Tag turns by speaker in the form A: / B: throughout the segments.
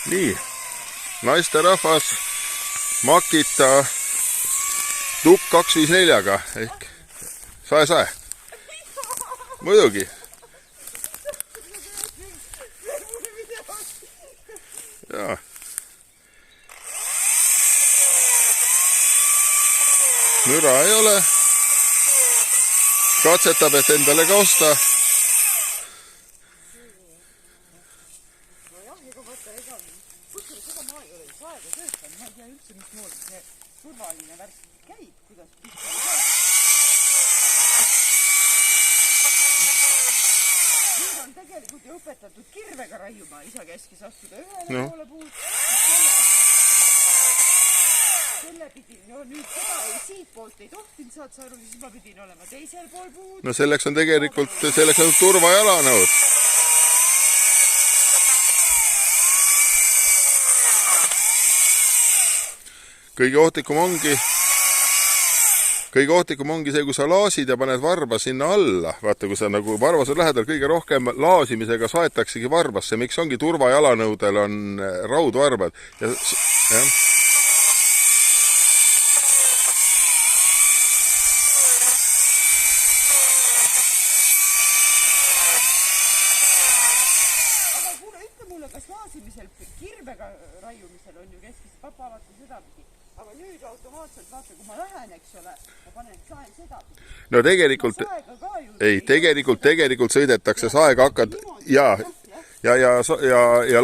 A: Nii, naisterahvas Makita Tupp 254-ga ehk sae. Muidugi. Jaa. Müra ei ole. Katsetab, et endale ka osta.
B: Ma ei tea üldse, mismoodi see turvaline värk käib, kuidas pistoli saab. Nüüd on tegelikult ju õpetatud kirvega raiuma. Isa käskis astuda ühele poole puud. Selle pidin, nüüd seda siit poolt ei tohtinud, saad sa aru, siis ma pidin olema teisel pool puud.
A: No selleks on tegelikult turvajalanõud. Kõige ohtlikum ongi see, kui sa laasid ja paned varba sinna alla. Vaata, kui sa nagu varvas on lähedal, kõige rohkem laasimisega saetaksegi varbasse. Miks ongi turvajalanõudel on raudvarbad. Ja.
B: Aga kuule, ütle mulle, kas laasimisel, kirvega raiumisel on ju keskis papa alati seda pidi. Aga nüüd automaatselt, vaata, kui ma lähen, eks ole, ma panen saen seda pidi.
A: No tegelikult sõidetakse saega hakkad ja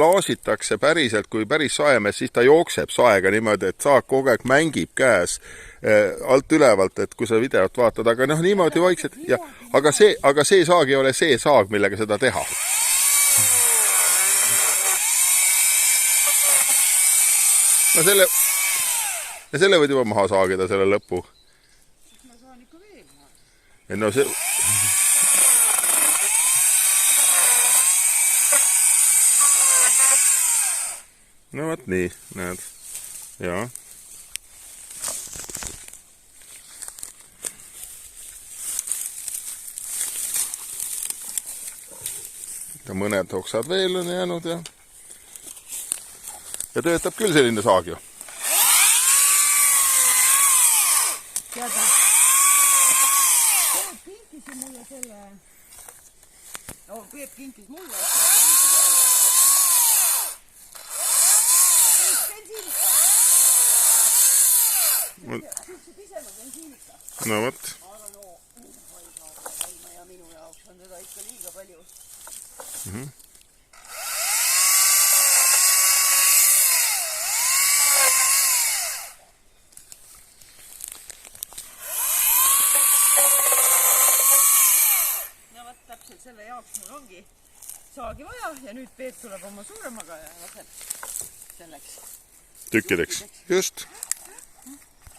A: laasitakse päriselt, kui päris saemees, siis ta jookseb saega niimoodi, et saag kogu aeg mängib käes alt ülevalt, et kui sa videot vaatad, aga noh, niimoodi vaikselt, aga see saag ei ole see saag, millega seda teha. No selle võid juba maha saagida, selle lõpu.
B: Siis ma saan ikka veel maha.
A: No see... No võt nii, näed. Jaa. Mõned oksad veel on jäänud ja töötab küll selline saag ju.
B: Teada, Peep kinkis ju mulle selle... Peep kinkis mulle, et see bensiinika. Siuksed pisema bensiinika.
A: No võt.
B: Aga no, ja minu jaoks on teda ikka liiga palju. Selle jaoks mul ongi saagi vaja ja nüüd Peep tuleb oma suuremaga ja laseb selleks
A: Tükkideks. Just.